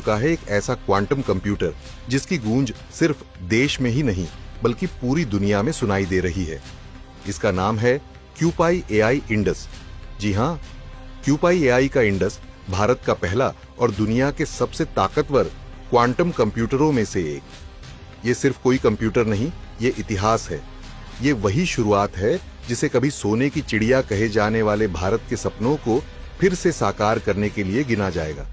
चुका है एक ऐसा क्वांटम कंप्यूटर जिसकी गूंज सिर्फ देश में ही नहीं बल्कि पूरी दुनिया में सुनाई दे रही है। इसका नाम है क्यूपाई एआई इंडस। जी हां, क्यूपाई एआई का इंडस भारत का पहला और दुनिया के सबसे ताकतवर क्वांटम कंप्यूटरों में से एक। ये सिर्फ कोई कंप्यूटर नहीं, ये इतिहास है। ये वही शुरुआत है जिसे कभी सोने की चिड़िया कहे जाने वाले भारत के सपनों को फिर से साकार करने के लिए गिना जाएगा।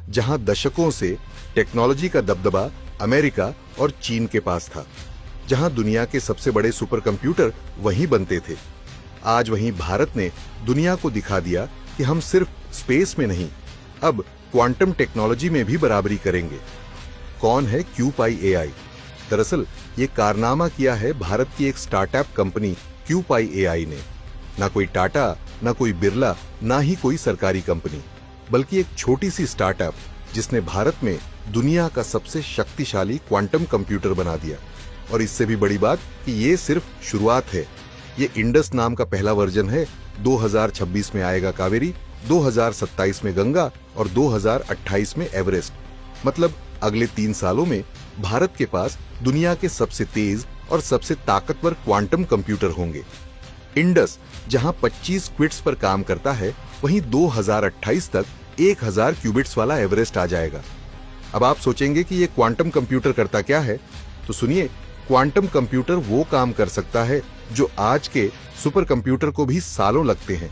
जहां दशकों से टेक्नोलॉजी का दबदबा अमेरिका और चीन के पास था, जहां दुनिया के सबसे बड़े सुपर कंप्यूटर वहीं बनते थे, आज वहीं भारत ने दुनिया को दिखा दिया कि हम सिर्फ स्पेस में नहीं, अब क्वांटम टेक्नोलॉजी में भी बराबरी करेंगे। कौन है क्यूपाई एआई? दरअसल ये कारनामा किया है भारत की एक स्टार्टअप कंपनी क्यूपाई एआई ने। ना कोई टाटा, ना कोई बिरला, ना ही कोई सरकारी कंपनी, बल्कि एक छोटी सी स्टार्टअप जिसने भारत में दुनिया का सबसे शक्तिशाली क्वांटम कंप्यूटर बना दिया। और इससे भी बड़ी बात कि ये सिर्फ शुरुआत है। ये इंडस नाम का पहला वर्जन है। 2026 में आएगा कावेरी, 2027 में गंगा और 2028 में एवरेस्ट। मतलब अगले 3 सालों में भारत के पास दुनिया के सबसे तेज और सबसे ताकतवर क्वांटम कंप्यूटर होंगे। इंडस जहां 25 क्विट्स पर काम करता है, वहीं 2028 तक 1000 क्यूबिट्स वाला एवरेस्ट आ जाएगा। अब आप सोचेंगे कि ये क्वांटम कंप्यूटर करता क्या है? तो सुनिए, क्वांटम कंप्यूटर वो काम कर सकता है जो आज के सुपर कंप्यूटर को भी सालों लगते हैं।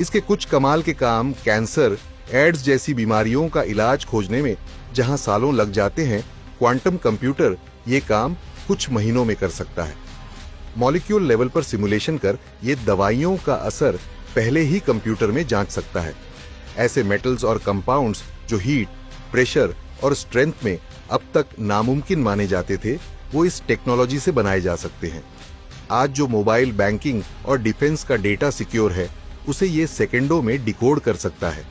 इसके कुछ कमाल के काम कैंसर, एड्स जैसी बीमारियों का इलाज खोजने में जहां सालों लग जाते हैं, क्वांटम कंप्यूटर ये काम कुछ महीनों में कर सकता है। मॉलिक्यूल लेवल पर सिमुलेशन कर ये दवाइयों का असर पहले ही कंप्यूटर में जांच सकता है। ऐसे मेटल्स और कंपाउंड्स जो हीट, प्रेशर और स्ट्रेंथ में अब तक नामुमकिन माने जाते थे, वो इस टेक्नोलॉजी से बनाए जा सकते हैं। आज जो मोबाइल बैंकिंग और डिफेंस का डेटा सिक्योर है, उसे ये सेकंडों में डिकोड कर सकता है।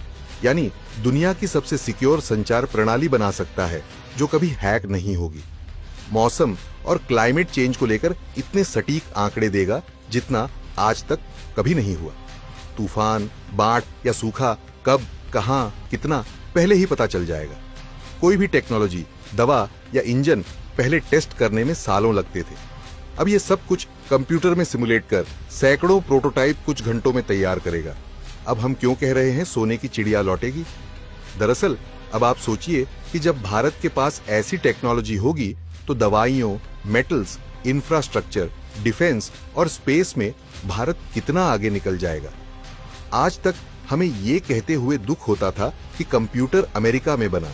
यानी दुनिया की सबसे सिक्योर संचार प्रणाली बना सकता है जो कभी हैक नहीं होगी। मौसम और क्लाइमेट चेंज को लेकर इतने सटीक आंकड़े देगा जितना आज तक कभी नहीं हुआ। तूफान, बाढ़ या सूखा कब, कहां, कितना पहले ही पता चल जाएगा। कोई भी टेक्नोलॉजी, दवा या इंजन पहले टेस्ट करने में सालों लगते थे। अब ये सब कुछ कंप्यूटर में सिमुलेट कर सैकड़ों प्रोटोटाइप कुछ घंटों में तैयार करेगा। अब हम क्यों कह रहे हैं सोने की चिड़िया लौटेगी? दरअसल अब आप सोचिए कि जब भारत के पास ऐसी टेक्नोलॉजी होगी तो दवाइयों, मेटल्स, इंफ्रास्ट्रक्चर, डिफेंस और स्पेस में भारत कितना आगे निकल जाएगा। आज तक हमें ये कहते हुए दुख होता था कि कंप्यूटर अमेरिका में बना,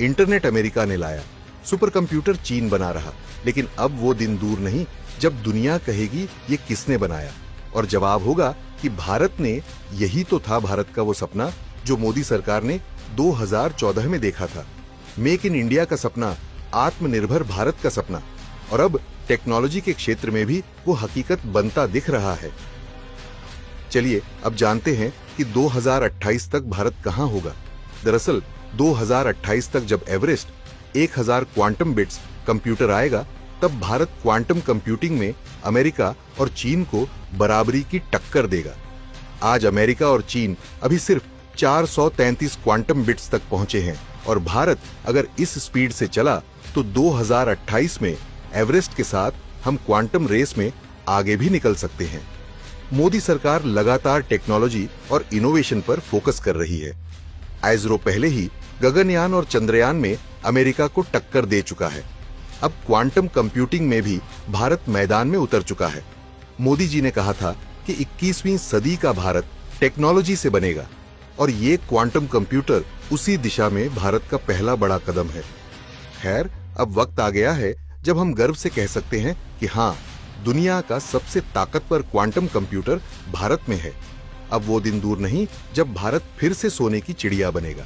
इंटरनेट अमेरिका ने लाया, सुपर कंप्यूटर चीन बना रहा। लेकिन अब वो दिन दूर नहीं जब दुनिया कहेगी ये किसने बनाया, और जवाब होगा कि भारत ने। यही तो था भारत का वो सपना जो मोदी सरकार ने 2014 में देखा था। मेक इन इंडिया का सपना, आत्मनिर्भर भारत का सपना। और अब टेक्नोलॉजी के क्षेत्र में भी वो हकीकत बनता दिख रहा है। चलिए अब जानते हैं कि 2028 तक भारत कहां होगा। दरअसल 2028 तक जब एवरेस्ट, 1000 क्वांटम बिट्स कंप्यूटर आएगा, तब भारत क्वांटम कंप्यूटिंग में अमेरिका और चीन को बराबरी की टक्कर देगा। आज अमेरिका और चीन अभी सिर्फ 433 क्वांटम बिट्स तक पहुंचे हैं, और भारत अगर इस स्पीड से चला तो 2028 में एवरेस्ट के साथ हम क्वांटम रेस में आगे भी निकल सकते हैं। मोदी सरकार लगातार टेक्नोलॉजी और इनोवेशन पर फोकस कर रही है। आइसरो पहले ही गगनयान और चंद्रयान में अमेरिका को टक्कर दे चुका है। अब क्वांटम कंप्यूटिंग में भी भारत मैदान में उतर चुका है। मोदी जी ने कहा था कि 21वीं सदी का भारत टेक्नोलॉजी से बनेगा, और ये क्वांटम कंप्यूटर उसी दिशा में भारत का पहला बड़ा कदम है। खैर, अब वक्त आ गया है जब हम गर्व से कह सकते हैं कि हाँ, दुनिया का सबसे ताकतवर क्वांटम कंप्यूटर भारत में है। अब वो दिन दूर नहीं जब भारत फिर से सोने की चिड़िया बनेगा।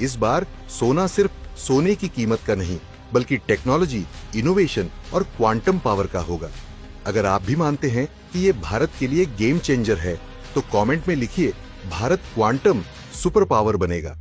इस बार सोना सिर्फ सोने की कीमत का नहीं, बल्कि टेक्नोलॉजी, इनोवेशन और क्वांटम पावर का होगा। अगर आप भी मानते हैं कि ये भारत के लिए गेम चेंजर है, तो कमेंट में लिखिए, भारत क्वांटम सुपर पावर बनेगा।